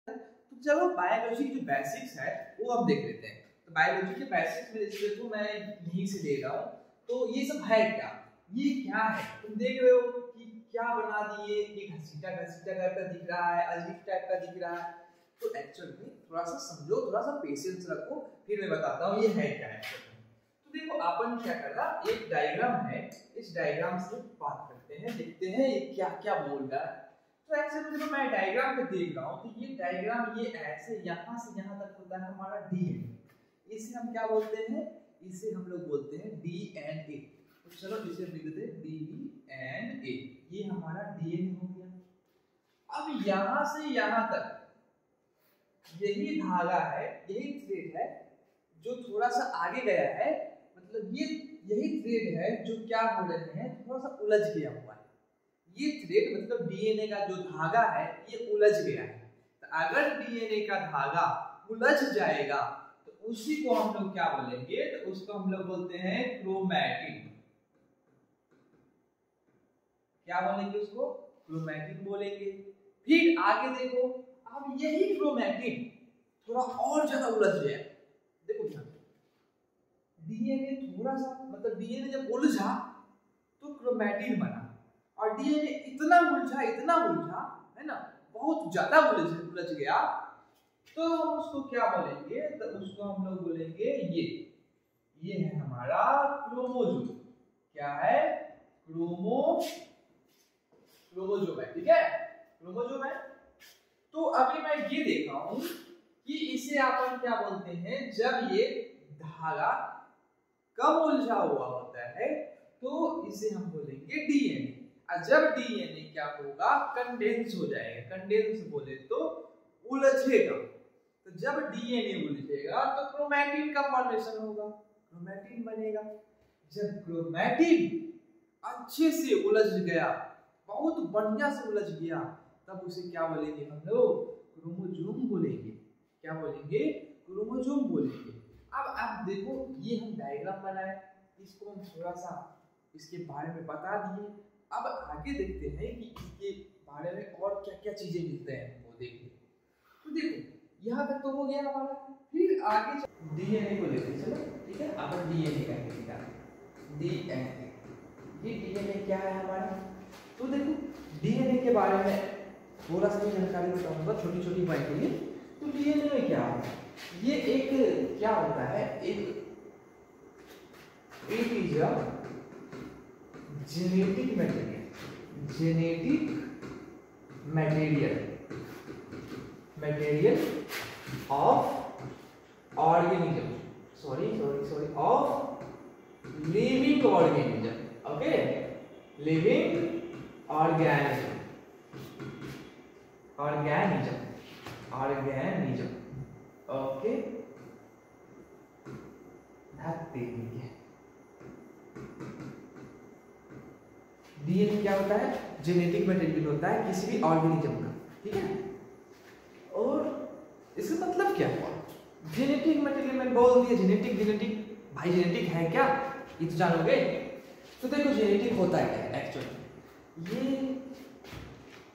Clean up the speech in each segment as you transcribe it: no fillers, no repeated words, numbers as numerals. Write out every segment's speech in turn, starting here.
तो चलो बायोलॉजी की जो बेसिक्स है वो अब देख लेते हैं। तो बायोलॉजी के बेसिक्स में जैसे देखो मैं यहीं से ले रहा हूँ। तो ये सब है क्या, ये क्या है, तुम देख रहे हो कि क्या बना दिए, ये घसीटा घसीटा टाइप का दिख रहा है, अजीब टाइप का दिख रहा है। तो एक्चुअल में थोड़ा सा समझो, थोड़ा सा पेशेंस रखो, फिर मैं बताता हूँ ये है क्या है। तो देखो अपन क्या कर रहा, एक डायग्राम है, इस डायग्राम से बात करते हैं, देखते हैं ये क्या क्या बोल रहा है। तो एक्चुअली देखो मैं डायग्राम पे देख रहा हूँ, तो ये डायग्राम ये ऐसे यहाँ से यहाँ तक होता है हमारा डीएनए। इसे हम क्या बोलते हैं, इसे हम लोग बोलते हैं डीएनए। तो चलो इसे लिख देते हैं डीएनए, ये हमारा डीएनए हो गया। अब यहाँ से यहाँ तक यही धागा है, यही थ्रेड है जो थोड़ा सा आगे गया है, मतलब ये यही थ्रेड है जो क्या हो रहे हैं, थोड़ा सा उलझ गया हुआ है। ये थ्रेड मतलब डीएनए का जो धागा है ये उलझ गया है। तो अगर डीएनए का धागा उलझ जाएगा तो उसी को हम लोग क्या बोलेंगे, तो उसको हम लोग बोलते हैं क्रोमैटिन। क्या बोलेंगे उसको, क्रोमैटिन बोलेंगे। फिर आगे देखो, अब यही क्रोमैटिन थोड़ा और ज्यादा उलझ गया। देखो यहाँ डीएनए थोड़ा सा, मतलब डीएनए जब उलझा तो क्रोमैटिन बना, और डीएनए इतना उलझा है ना, बहुत ज्यादा उलझ गया, तो हम उसको क्या बोलेंगे, तो उसको हम लोग बोलेंगे ये है हमारा क्रोमोजोम। क्या है, क्रोमोजोम है, ठीक है, क्रोमोजोम है। तो अभी मैं ये देख रहा हूं कि इसे अपन क्या बोलते हैं, जब ये धागा कम उलझा हुआ होता है तो इसे हम बोलेंगे डीएनए। और जब डीएनए क्या होगा, कंडेंस हो जाएगा। कंडेंस बोले तो उलझेगा। तो जब डीएनए उलझेगा तो क्रोमैटिन का फॉर्मेशन होगा, क्रोमैटिन बनेगा। जब क्रोमैटिन अच्छे से उलझ गया, बहुत बढ़िया से उलझ गया, तब उसे क्या बोलेंगे हम लोग, क्रोमोजोम बोलेंगे। क्या बोलेंगे, क्रोमोजोम बोलेंगे। अब आप देखो ये हम डायग्राम बनाए, इसको हम थोड़ा सा इसके बारे में बता दिए। अब आगे देखते हैं कि इसके बारे में और क्या क्या चीजें मिलते हैं, वो देखिए। तो देखो यहाँ तक तो हो गया हमारा, फिर आगे डीएनए को लेते चलो, ठीक है। अब डीएनए का डीएनए, ये डीएनए क्या है हमारा। तो देखो डीएनए के बारे में थोड़ा सा जानकारी बताऊंगा, छोटी छोटी बात के लिए। तो डीएनए में क्या होता है, ये एक क्या होता है, it is a genetic material of organism, sorry of living organism, okay, living organism, okay. DNA क्या होता है, जेनेटिक मटेरियल होता है किसी भी ऑर्गेनिज्म का, ठीक है। और इसका मतलब क्या हुआ, जेनेटिक मटेरियल मैंने बोल दिया, जेनेटिक भाई, जेनेटिक है क्या, ये तो जानोगे। तो देखो जेनेटिक होता है क्या एक्चुअली, ये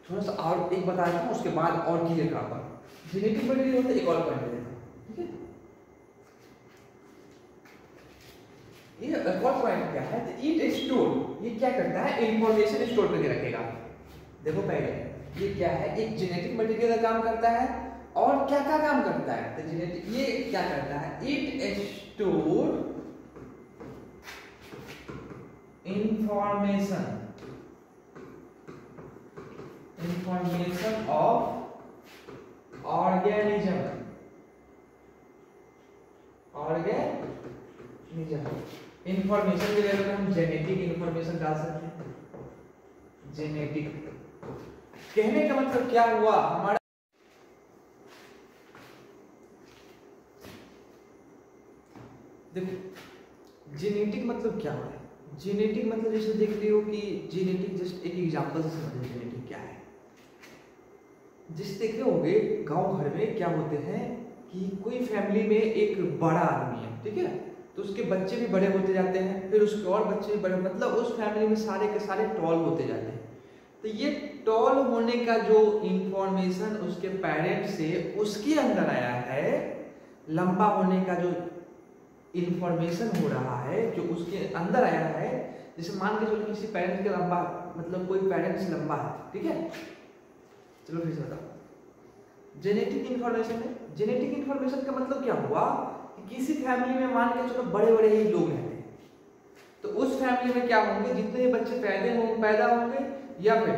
थोड़ा सा और एक बता रहा हूँ, उसके बाद और क्लियर कराऊंगा। जेनेटिक मटेरियल होता है, एक और पॉइंट देता हूँ, ठीक है। ये एक और पॉइंट क्या है, तो इट स्टोर, ये क्या करता है, इंफॉर्मेशन स्टोर करके रखेगा। देखो पहले ये क्या है, एक जेनेटिक मटेरियल का काम करता है, और क्या क्या काम करता है, तो जेनेटिक ये क्या करता है, it store information of organism, information के लिए हम जेनेटिक इंफॉर्मेशन डाल सकते हैं। जेनेटिक कहने का मतलब क्या हुआ हमारा, देखो जेनेटिक मतलब क्या है, जेनेटिक मतलब जैसे देख रहे हो कि जेनेटिक जस्ट एक एग्जांपल से समझो जेनेटिक क्या है। जिस देखे होंगे गांव घर में क्या होते हैं कि कोई फैमिली में एक बड़ा आदमी है, ठीक है, तो उसके बच्चे भी बड़े होते जाते हैं, फिर उसके और बच्चे भी बड़े, मतलब उस फैमिली में सारे के सारे टॉल होते जाते हैं। तो ये टॉल होने का जो इंफॉर्मेशन उसके पेरेंट्स से उसके अंदर आया है, लंबा होने का जो इंफॉर्मेशन हो रहा है जो उसके अंदर आया है, जैसे मान के चलो किसी पेरेंट्स का लंबा, मतलब कोई पेरेंट्स लंबा है, ठीक है, चलो फिर से बताओ, जेनेटिक इंफॉर्मेशन है। जेनेटिक इंफॉर्मेशन का मतलब क्या हुआ कि किसी फैमिली में मान के चलो बड़े बड़े ही लोग रहते हैं, तो उस फैमिली में क्या होंगे, जितने बच्चे पैदा होंगे या फिर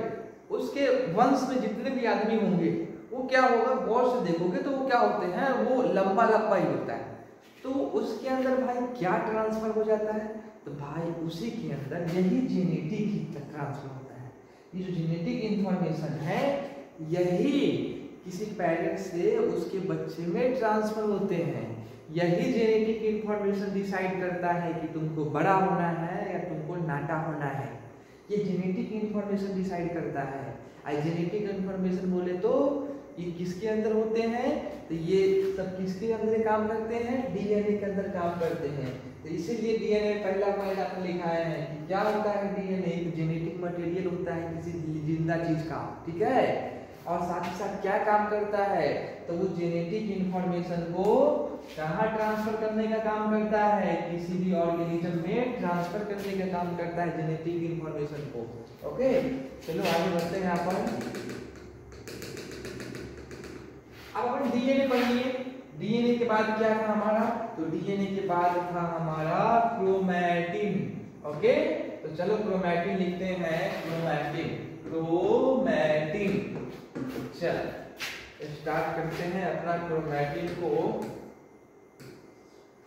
उसके वंश में जितने भी आदमी होंगे वो क्या होगा, गौर से देखोगे तो वो क्या होते हैं, वो लंबा लंबा ही होता है। तो उसके अंदर भाई क्या ट्रांसफर हो जाता है, तो भाई उसी के अंदर यही जेनेटिक ही ट्रांसफर होता है। ये जो जेनेटिक इंफॉर्मेशन है यही किसी पेरेंट से उसके बच्चे में ट्रांसफर होते हैं। यही जेनेटिक इंफॉर्मेशन डिसाइड करता है कि तुमको बड़ा होना है या तुमको नाटा होना है। ये जेनेटिक इंफॉर्मेशन डिसाइड करता है। आई जेनेटिक इंफॉर्मेशन बोले तो ये किसके अंदर होते हैं, तो ये सब किसके अंदर काम करते हैं, डीएनए के अंदर काम करते हैं। तो इसीलिए डीएनए पहला पॉइंट आपने लिखा है कि क्या होता है, डीएनए एक जेनेटिक मटेरियल होता है किसी जिंदा चीज का, ठीक है। और साथ ही साथ क्या काम करता है, तो वो जेनेटिक इंफॉर्मेशन को कहाँ ट्रांसफर करने का काम करता है, किसी भी ऑर्गेनिज्म में ट्रांसफर करने का काम करता है जेनेटिक इंफॉर्मेशन को। ओके, चलो आगे बढ़ते हैं। अपन डीएनए पढ़िए। डीएनए के बाद क्या था हमारा, तो डीएनए के बाद था हमारा क्रोमैटिन। ओके, तो चलो क्रोमैटिन लिखते हैं, क्रोमैटिन। चल स्टार्ट करते हैं अपना क्रोमैटिन को।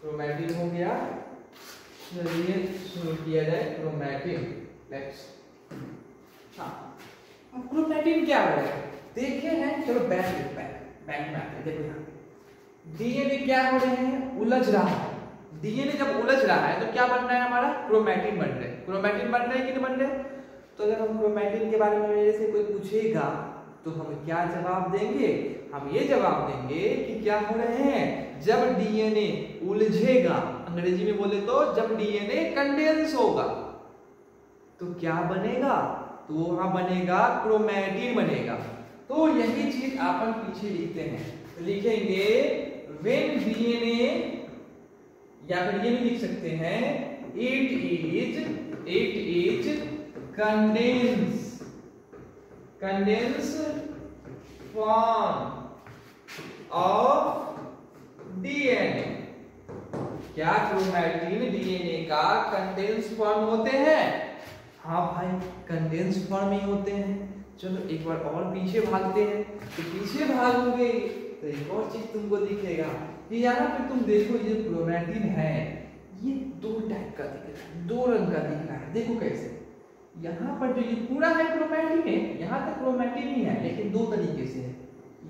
क्रोमैटिन हो गया, चलिए शुरू किया जाए क्रोमैटिन। लेट्स, हाँ अब क्रोमैटिन क्या है देखे हैं, चलो बैक में आते हैं। देखो यहाँ डीएनए क्या हो रहे हैं, उलझ रहा है। डीएनए जब उलझ रहा है तो क्या बन रहा है हमारा, क्रोमैटिन बन रहे हैं। क्रोमैटिन बन रहे हैं कि नहीं बन रहे, तो अगर हम क्रोमैटिन के बारे में मेरे से कोई पूछेगा तो हम क्या जवाब देंगे, हम ये जवाब देंगे कि क्या हो रहे हैं, जब डीएनए उलझेगा, अंग्रेजी में बोले तो जब डीएनए कंडेंस होगा तो क्या बनेगा, तो वहां बनेगा क्रोमैटिन बनेगा। तो यही चीज अपन पीछे लिखते हैं, तो लिखेंगे व्हेन डीएनए, या फिर ये भी लिख सकते हैं it is condense form of DNA। क्या क्रोमैटिन डीएनए का कंडेंस फॉर्म होते हैं, हाँ भाई कंडेंस फॉर्म ही होते हैं। चलो एक बार और पीछे भागते हैं, तो पीछे भागोगे तो एक और चीज तुमको दिखेगा कि यहाँ पे तुम देखो ये क्रोमैटिन है, ये दो टाइप का दिख रहा है, दो रंग का दिख रहा है। देखो कैसे, यहाँ पर जो ये पूरा है क्रोमैटिन है, यहाँ तक क्रोमैटिन ही है, लेकिन दो तरीके से है,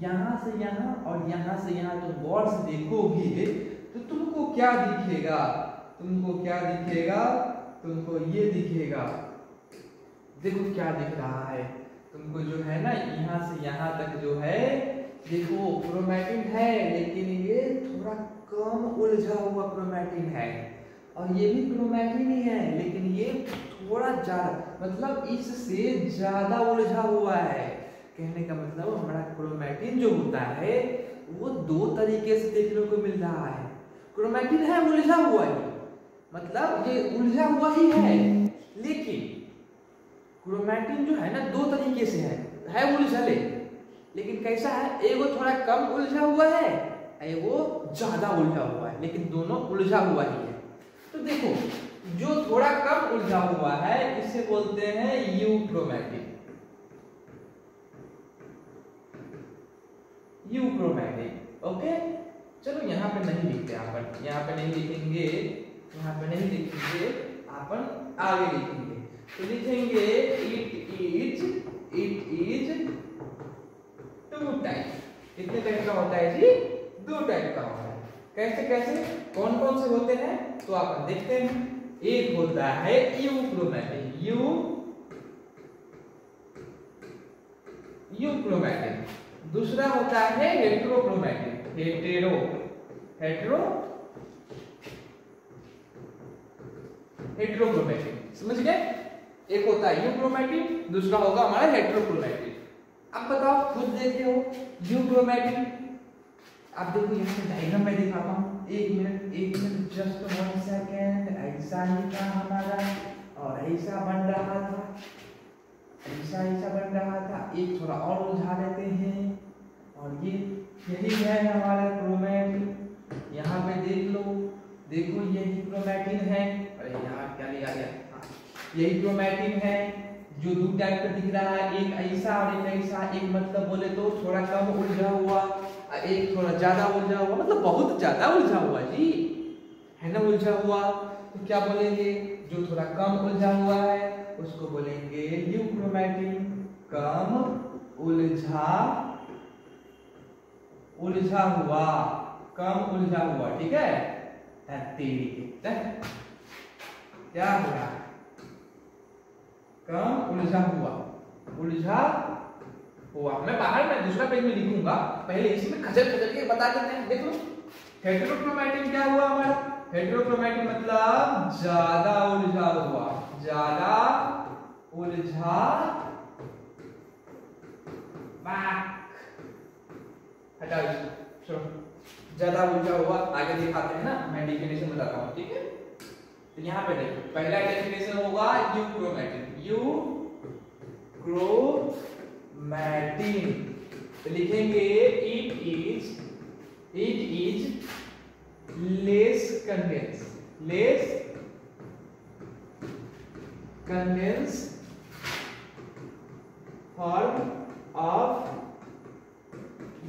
यहाँ से यहाँ और यहाँ से यहाँ। तुम गौर से देखोगे तो तुमको क्या दिखेगा, तुमको ये दिखेगा। देखो क्या दिख रहा है तुमको, जो है ना यहाँ से यहाँ तक जो है, देखो क्रोमैटिन है लेकिन ये थोड़ा कम उलझा हुआ क्रोमैटिन है, और ये भी क्रोमैटिन ही है लेकिन ये थोड़ा ज्यादा, मतलब इससे ज्यादा उलझा हुआ है। कहने का मतलब हमारा क्रोमैटिन जो होता है वो दो तरीके से देखने को मिल रहा है। क्रोमैटिन है उलझा हुआ ही, मतलब ये उलझा हुआ ही है, लेकिन क्रोमैटिन जो है ना दो तरीके से है उलझले, लेकिन कैसा है, एगो थोड़ा कम उलझा हुआ है, एगो ज्यादा उलझा हुआ है, लेकिन दोनों उलझा हुआ ही है। तो देखो जो थोड़ा कम उलझा हुआ है इसे बोलते हैं यूक्रोमैटिन। ओके, चलो यहाँ पे नहीं लिखते, अपन यहाँ पे नहीं लिखेंगे, अपन आगे लिखेंगे। तो लिखेंगे इट इज टू टाइप। कितने टाइप का होता है जी, दो टाइप का होता है। कैसे कौन कौन से होते हैं, तो अपन देखते हैं। एक होता है यूक्रोमैटिन, दूसरा होता है हेटेरोक्रोमैटिन। हेटेरोक्रोमैटिन समझ गए। एक होता है यूक्रोमैटिन, दूसरा होगा हमारा हेटेरोक्रोमैटिन। अब बताओ, खुद देखे हो यूक्रोमैटिन। आप देखो यहाँ पे डायग्राम में दिखाता हूँ, एक मिनट जस्ट 1 सेकेंड। ऐसा ही था हमारा और ऐसा बन रहा था, ऐसा बन रहा था। एक थोड़ा और उलझा लेते हैं और ये यही है हमारा क्रोमैटिन। यहाँ पे देख लो, देखो यही क्रोमैटिन है। अरे यार क्या लिया गया, यही क्रोमैटिन है जो दो टाइप का दिख रहा है, एक ऐसा और एक ऐसा। एक मतलब बोले तो थोड़ा कम उलझा हुआ, एक थोड़ा ज्यादा उलझा हुआ, मतलब बहुत ज्यादा उलझा हुआ जी, है ना उलझा हुआ। तो क्या बोलेंगे, जो थोड़ा कम उलझा हुआ है उसको बोलेंगे यूक्रोमैटिन, कम उलझा हुआ, कम उलझा हुआ, ठीक है। क्या हो रहा है, कम उलझा हुआ। मैं बाहर में दूसरा पेज में लिखूंगा, पहले इसमें खजल के बता देते हैं। देख लो, हेटेरोक्रोमैटिन क्या हुआ हमारा, हेटेरोक्रोमैटिन मतलब ज्यादा उलझा हुआ, हटाओ इसको, ज्यादा उलझा हुआ। आगे दिखाते हैं ना, मैं डेफिनेशन बताता हूँ, ठीक है। तो यहाँ पे देखो, पहला डेफिनेशन होगा यूक्रोमैटिन, तो लिखेंगे it is less condense form of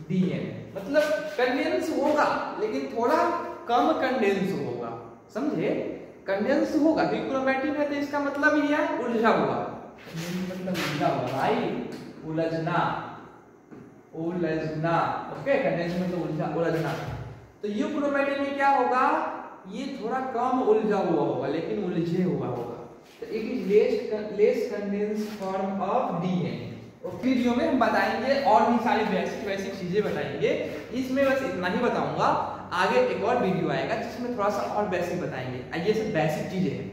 DNA, मतलब कंडेंस होगा लेकिन थोड़ा कम कंडेंस होगा, समझे। कंडेंस होगा, यूक्रोमैटिन है तो इसका मतलब ही है उलझा हुआ, मतलब उलझा हुआ भाई, उलझना, ओके। कंडेंस में तो उलझना। तो यूक्रोमैटिन में क्या होगा, ये थोड़ा कम उलझा हुआ होगा लेकिन उलझे हुआ होगा। तो it is less condense form of DNA. Video में हम बताएंगे और भी सारी बेसिक चीजें बताएंगे, इसमें बस इतना ही बताऊंगा। आगे एक और वीडियो आएगा जिसमें थोड़ा सा और बेसिक बताएंगे, ये सब बेसिक चीजें हैं।